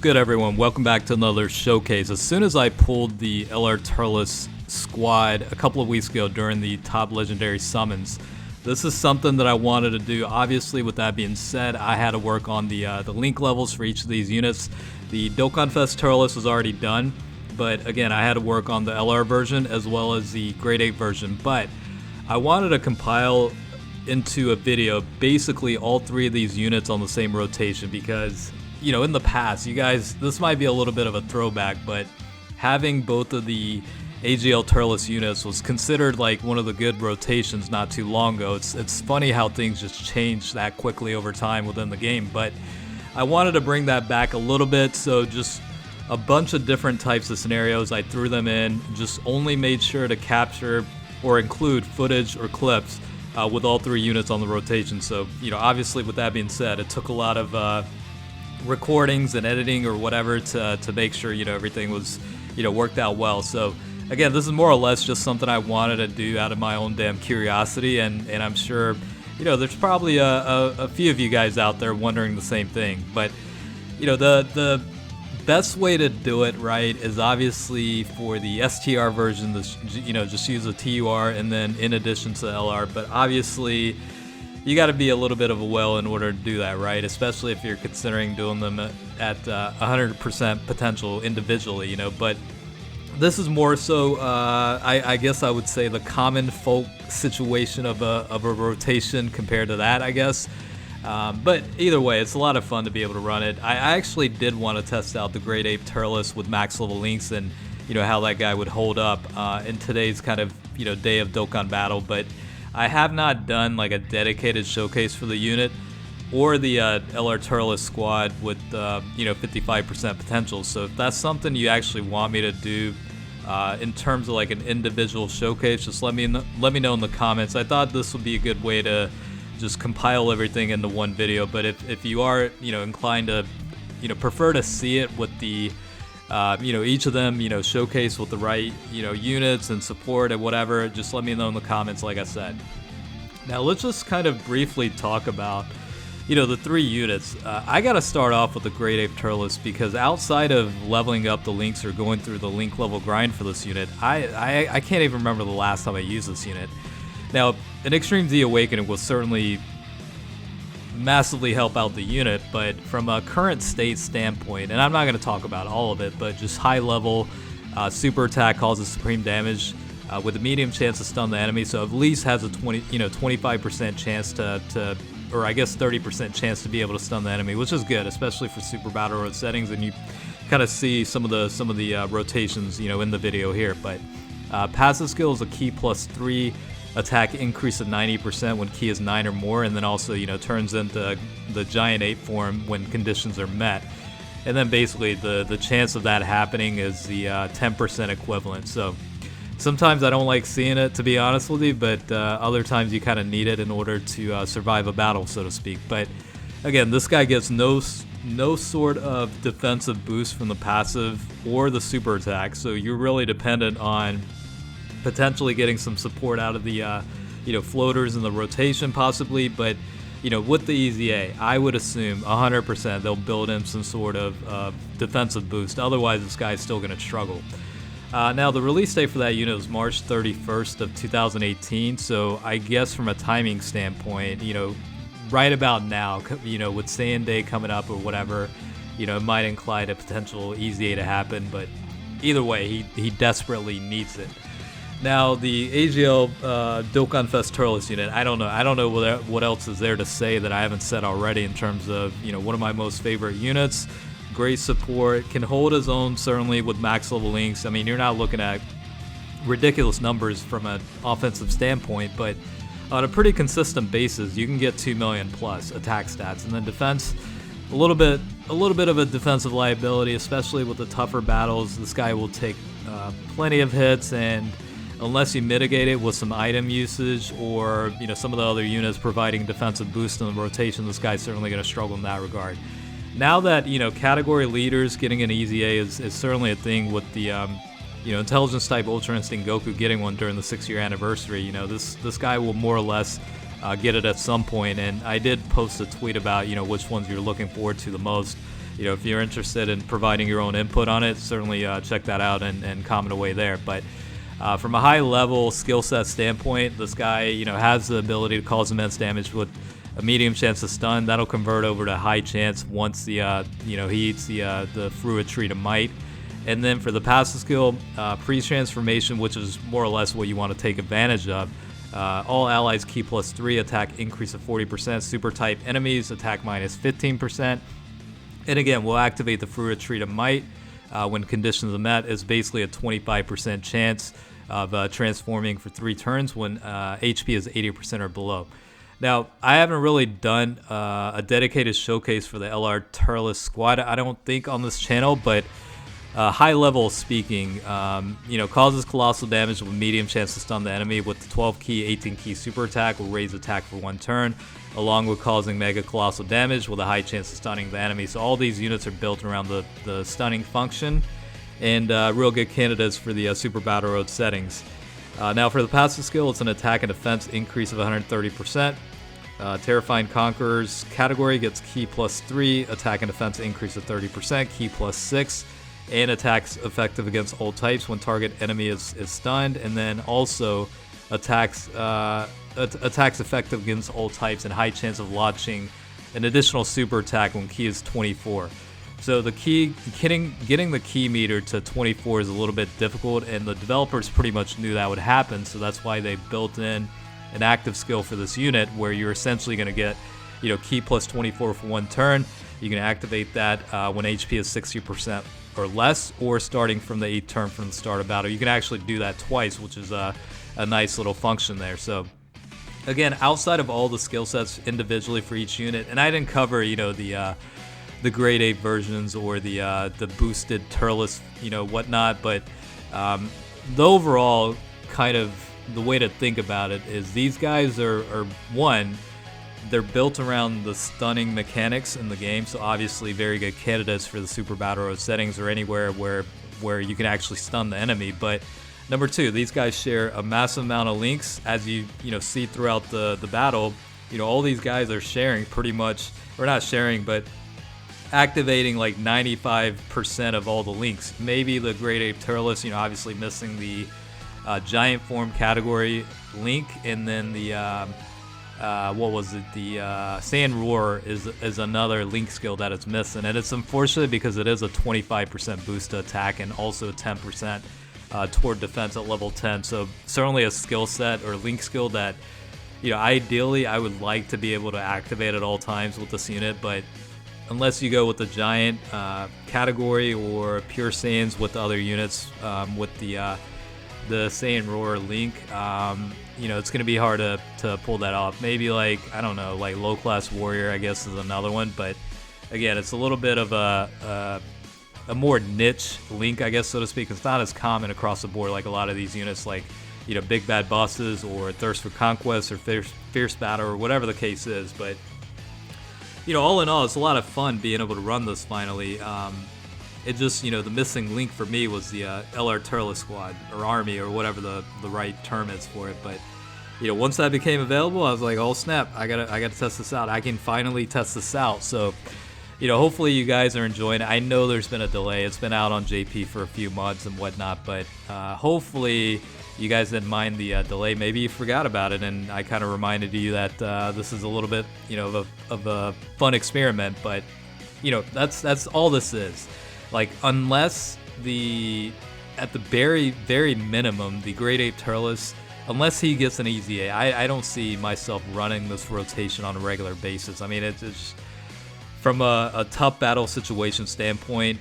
good, everyone? Welcome back to another showcase. As soon as I pulled the LR Turles squad a couple of weeks ago during the top legendary summons, this is something that I wanted to do. Obviously, with that being said, I had to work on the link levels for each of these units. The Dokkan Fest Turles was already done, but again, I had to work on the LR version as well as the Great Ape version. But I wanted to compile into a video basically all three of these units on the same rotation because, you know, in the past, you guys, this might be a little bit of a throwback, but having both of the AGL Turles units was considered like one of the good rotations not too long ago. It's funny how things just change that quickly over time within the game, but I wanted to bring that back a little bit, so just a bunch of different types of scenarios. I threw them in, just only made sure to capture or include footage or clips with all three units on the rotation. So, you know, obviously with that being said, it took a lot of recordings and editing or whatever to make sure, you know, everything was, you know, worked out well. So again, this is more or less just something I wanted to do out of my own damn curiosity, and I'm sure, you know, there's probably a few of you guys out there wondering the same thing. But, you know, the best way to do it right is obviously for the STR version, you know, just use a TUR and then in addition to LR. But obviously you got to be a little bit of a whale in order to do that, right? Especially if you're considering doing them at 100% potential individually, you know. But this is more so, I guess I would say, the common folk situation of a rotation compared to that, I guess. But either way, it's a lot of fun to be able to run it. I actually did want to test out the Great Ape Turles with max level links and, you know, how that guy would hold up in today's kind of, you know, day of Dokkan battle. But I have not done like a dedicated showcase for the unit or the LR Turles squad with, you know, 55% potential. So if that's something you actually want me to do in terms of like an individual showcase, just let me know in the comments. I thought this would be a good way to just compile everything into one video. But if you are, you know, inclined to, you know, prefer to see it with the you know, each of them, you know, showcase with the right, you know, units and support and whatever, just let me know in the comments, like I said. Now let's just kind of briefly talk about, you know, the three units. I gotta start off with the Great Ape Turles because outside of leveling up the links or going through the link level grind for this unit, I can't even remember the last time I used this unit. Now, an Extreme Z Awakening will certainly massively help out the unit, but from a current state standpoint, and I'm not going to talk about all of it, but just high level super attack causes supreme damage with a medium chance to stun the enemy, so at least has a 25% chance to or I guess 30% chance to be able to stun the enemy, which is good, especially for super battle road settings. And you kind of see some of the rotations, you know, in the video here. But passive skill is a key +3 attack increase of 90% when key is 9 or more, and then also, you know, turns into the giant ape form when conditions are met. And then basically the chance of that happening is the 10% equivalent. So sometimes I don't like seeing it, to be honest with you, but other times you kind of need it in order to survive a battle, so to speak. But again, this guy gets no sort of defensive boost from the passive or the super attack, so you're really dependent on potentially getting some support out of the you know, floaters in the rotation possibly. But, you know, with the EZA, I would assume 100% they'll build in some sort of defensive boost. Otherwise, this guy's still going to struggle. Now, the release date for that unit was March 31st of 2018, so I guess from a timing standpoint, you know, right about now, you know, with Saiyan Day coming up or whatever, you know, it might incline a potential EZA to happen, but either way, he desperately needs it. Now, the AGL Dokkan Fest Turles unit, I don't know what else is there to say that I haven't said already in terms of, you know, one of my most favorite units. Great support, can hold his own certainly with max level links. I mean, you're not looking at ridiculous numbers from an offensive standpoint, but on a pretty consistent basis, you can get 2 million plus attack stats, and then defense, a little bit of a defensive liability, especially with the tougher battles. This guy will take plenty of hits, and unless you mitigate it with some item usage or, you know, some of the other units providing defensive boost in the rotation, this guy's certainly going to struggle in that regard. Now that, you know, category leaders getting an EZA is certainly a thing with the you know, intelligence type Ultra Instinct Goku getting one during the 6-year anniversary. You know, this guy will more or less get it at some point, and I did post a tweet about, you know, which ones you're looking forward to the most. if you're interested in providing your own input on it, certainly check that out and comment away there. But from a high level skill set standpoint, this guy, has the ability to cause immense damage with a medium chance of stun. That'll convert over to high chance once the he eats the Fruit Tree to Might. And then for the passive skill, pre-transformation, which is more or less what you want to take advantage of. All allies key +3, attack increase of 40%. Super type enemies attack minus 15%. And again, we'll activate the Fruit Tree to Might when conditions are met. It's basically a 25% chance of transforming for 3 turns when HP is 80% or below. Now, I haven't really done a dedicated showcase for the LR Turles squad, I don't think, on this channel, but high level speaking, causes colossal damage with medium chance to stun the enemy with the 12 key, 18 key super attack, will raise attack for 1 turn, along with causing mega colossal damage with a high chance of stunning the enemy. So all these units are built around the stunning function, and real good candidates for the Super Battle Road settings. Now for the passive skill, it's an attack and defense increase of 130%. Terrifying Conqueror's category gets key +3, attack and defense increase of 30%, key +6, and attacks effective against all types when target enemy is stunned, and then also attacks effective against all types and high chance of launching an additional super attack when key is 24. So the key, getting the key meter to 24 is a little bit difficult, and the developers pretty much knew that would happen, so that's why they built in an active skill for this unit where you're essentially going to get, key +24 for 1 turn. You can activate that when HP is 60% or less, or starting from the 8th turn from the start of battle. You can actually do that twice, which is a nice little function there. So again, outside of all the skill sets individually for each unit, and I didn't cover, the Great Ape versions or the boosted Turles, whatnot, but the overall kind of the way to think about it is these guys are one, they're built around the stunning mechanics in the game, so obviously very good candidates for the Super Battle Road settings or anywhere where you can actually stun the enemy. But number 2, these guys share a massive amount of links, as you see throughout the battle. All these guys are sharing pretty much, or not sharing, but activating like 95% of all the links. Maybe the Great Ape Turles, obviously missing the giant form category link, and then the the Sand Roar is another link skill that it's missing, and it's unfortunate because it is a 25% boost to attack and also 10% toward defense at level 10. So certainly a skill set or link skill that ideally I would like to be able to activate at all times with this unit, but unless you go with the giant category or pure Saiyans with the other units with the Saiyan Roar link, it's going to be hard to pull that off. Maybe like low class warrior, I guess, is another one, but again, it's a little bit of a more niche link, I guess, so to speak. It's not as common across the board like a lot of these units, like big bad bosses or Thirst for Conquest or Fierce Battle or whatever the case is. But all in all, it's a lot of fun being able to run this finally. It just, the missing link for me was the LR Turles squad or army or whatever the right term is for it. But once that became available, I was like, oh snap, I gotta test this out. I can finally test this out. So hopefully you guys are enjoying it. I know there's been a delay. It's been out on JP for a few months and whatnot, but hopefully you guys didn't mind the delay. Maybe you forgot about it, and I kind of reminded you that this is a little bit of a fun experiment. But that's all this is. Like, unless at the very, very minimum, the Great Ape Turles, unless he gets an easy A, I don't see myself running this rotation on a regular basis. I mean, it's from a tough battle situation standpoint,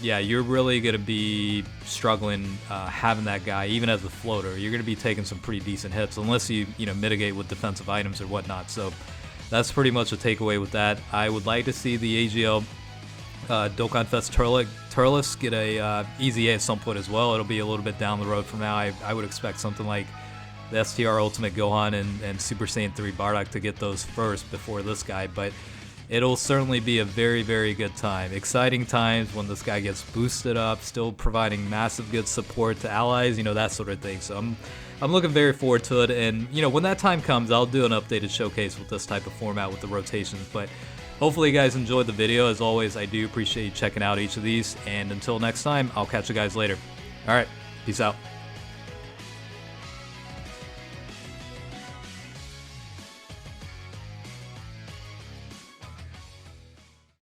you're really going to be struggling having that guy, even as a floater. You're going to be taking some pretty decent hits, unless you mitigate with defensive items or whatnot. So that's pretty much a takeaway with that. I would like to see the AGL Dokkan Fest Turles get a easy A at some point as well. It'll be a little bit down the road from now. I would expect something like the STR Ultimate Gohan and Super Saiyan 3 Bardock to get those first before this guy, but it'll certainly be a very, very good time. Exciting times when this guy gets boosted up, still providing massive good support to allies, that sort of thing. So I'm looking very forward to it, and when that time comes, I'll do an updated showcase with this type of format with the rotations. But Hopefully you guys enjoyed the video. As always, I do appreciate you checking out each of these, and until next time, I'll catch you guys later. All right, peace out.